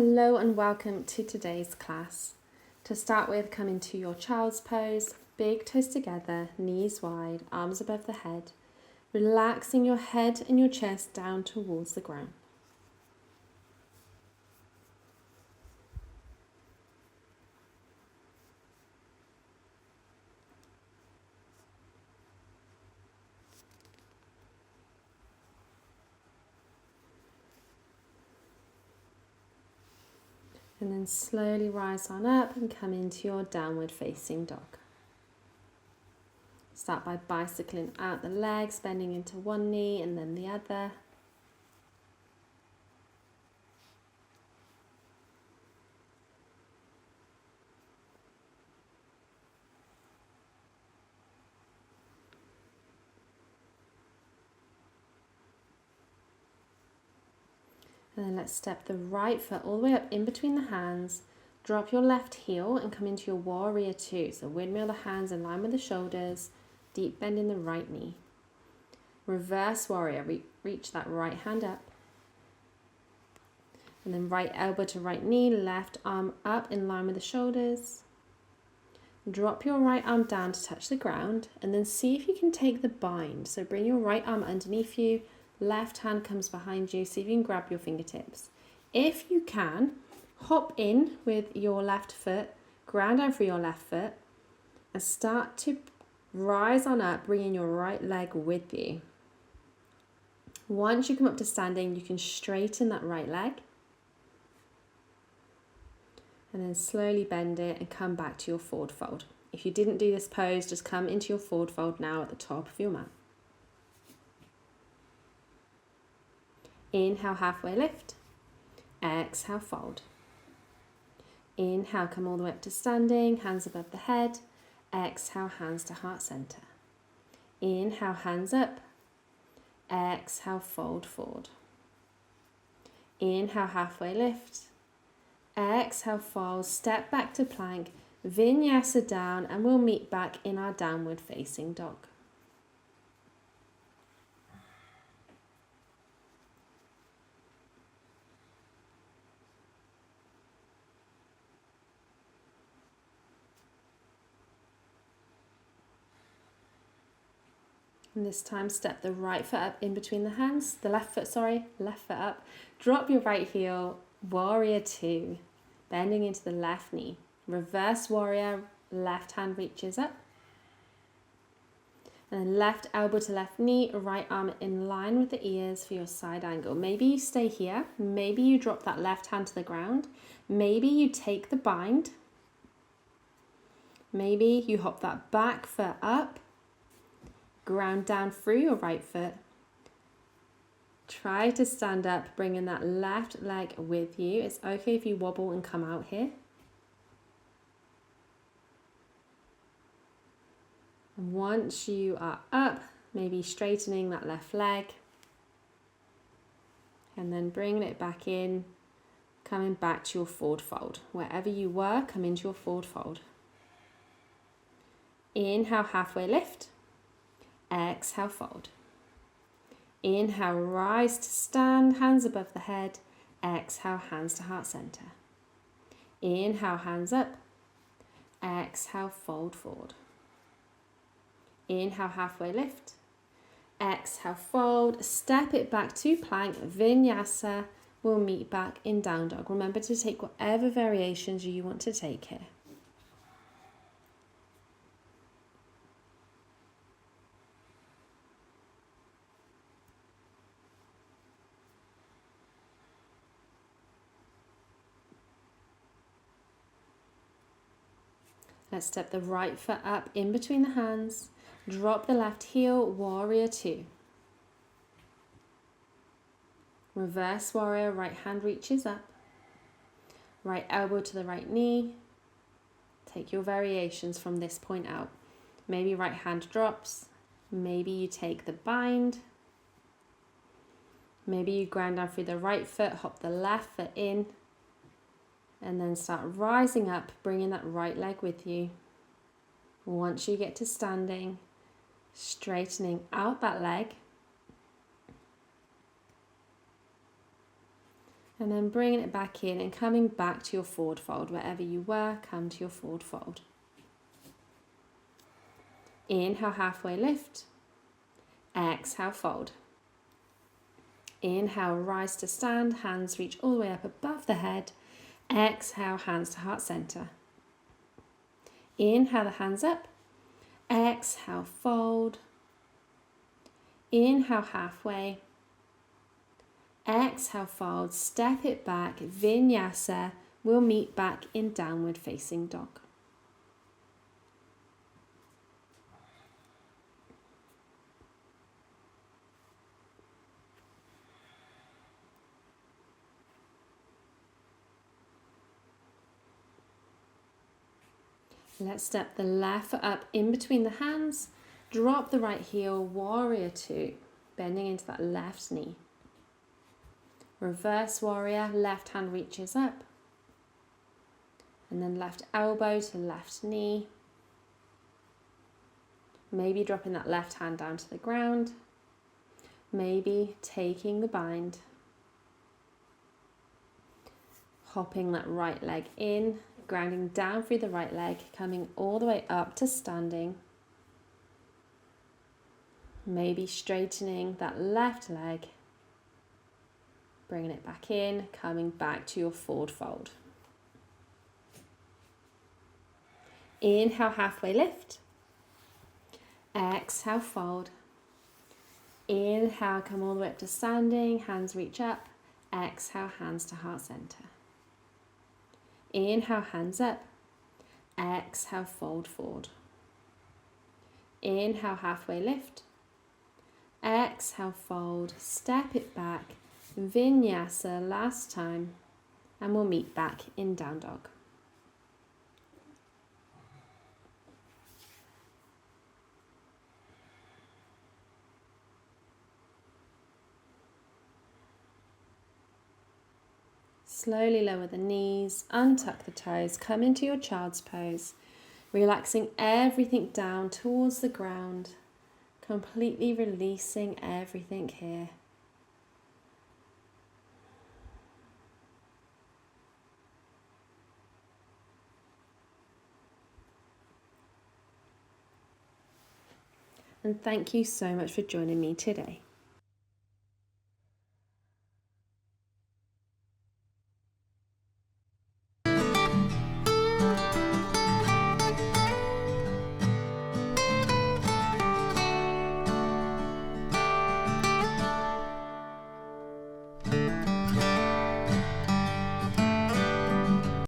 Hello and welcome to today's class. To start with, come into your child's pose, big toes together, knees wide, arms above the head, relaxing your head and your chest down towards the ground. And then slowly rise on up and come into your downward facing dog. Start by bicycling out the legs, bending into one knee and then the other. And then let's step the right foot all the way up in between the hands. Drop your left heel and come into your warrior two. So windmill the hands in line with the shoulders. Deep bend in the right knee. Reverse warrior. Reach that right hand up. And then right elbow to right knee. Left arm up in line with the shoulders. Drop your right arm down to touch the ground. And then see if you can take the bind. So bring your right arm underneath you. Left hand comes behind you, see if you can grab your fingertips. If you can, hop in with your left foot, ground down through your left foot, and start to rise on up, bringing your right leg with you. Once you come up to standing, you can straighten that right leg, and then slowly bend it and come back to your forward fold. If you didn't do this pose, just come into your forward fold now at the top of your mat. Inhale, halfway lift. Exhale, fold. Inhale, come all the way up to standing, hands above the head. Exhale, hands to heart center. Inhale, hands up. Exhale, fold forward. Inhale, halfway lift. Exhale, fold, step back to plank, vinyasa down, and we'll meet back in our downward facing dog. And this time, step the right foot up in between the hands, left foot up. Drop your right heel, warrior two, bending into the left knee. Reverse warrior, left hand reaches up. And then left elbow to left knee, right arm in line with the ears for your side angle. Maybe you stay here. Maybe you drop that left hand to the ground. Maybe you take the bind. Maybe you hop that back foot up. Ground down through your right foot. Try to stand up, bringing that left leg with you. It's okay if you wobble and come out here. And once you are up, maybe straightening that left leg. And then bringing it back in, coming back to your forward fold. Wherever you were, come into your forward fold. Inhale, halfway lift. Exhale, fold. Inhale, rise to stand, hands above the head. Exhale, hands to heart center. Inhale, hands up. Exhale, fold forward. Inhale, halfway lift. Exhale, fold. Step it back to plank, vinyasa. We'll meet back in down dog. Remember to take whatever variations you want to take here. Let's step the right foot up in between the hands. Drop the left heel, warrior two. Reverse warrior, right hand reaches up. Right elbow to the right knee. Take your variations from this point out. Maybe right hand drops. Maybe you take the bind. Maybe you ground down through the right foot, hop the left foot in. And then start rising up, bringing that right leg with you. Once you get to standing, straightening out that leg. And then bringing it back in and coming back to your forward fold. Wherever you were, come to your forward fold. Inhale, halfway lift. Exhale, fold. Inhale, rise to stand. Hands reach all the way up above the head. Exhale, hands to heart center. Inhale the hands up. Exhale, fold. Inhale, halfway. Exhale, fold. Step it back. Vinyasa. We'll meet back in downward facing dog. Let's step the left foot up in between the hands. Drop the right heel, warrior two, bending into that left knee. Reverse warrior, left hand reaches up. And then left elbow to left knee. Maybe dropping that left hand down to the ground. Maybe taking the bind. Hopping that right leg in, grounding down through the right leg, coming all the way up to standing. Maybe straightening that left leg, bringing it back in, coming back to your forward fold. Inhale, halfway lift. Exhale, fold. Inhale, come all the way up to standing, hands reach up. Exhale, hands to heart center. Inhale, hands up. Exhale, fold forward. Inhale, halfway lift. Exhale, fold. Step it back. Vinyasa last time. And we'll meet back in down dog. Slowly lower the knees, untuck the toes, come into your child's pose, relaxing everything down towards the ground, completely releasing everything here. And thank you so much for joining me today.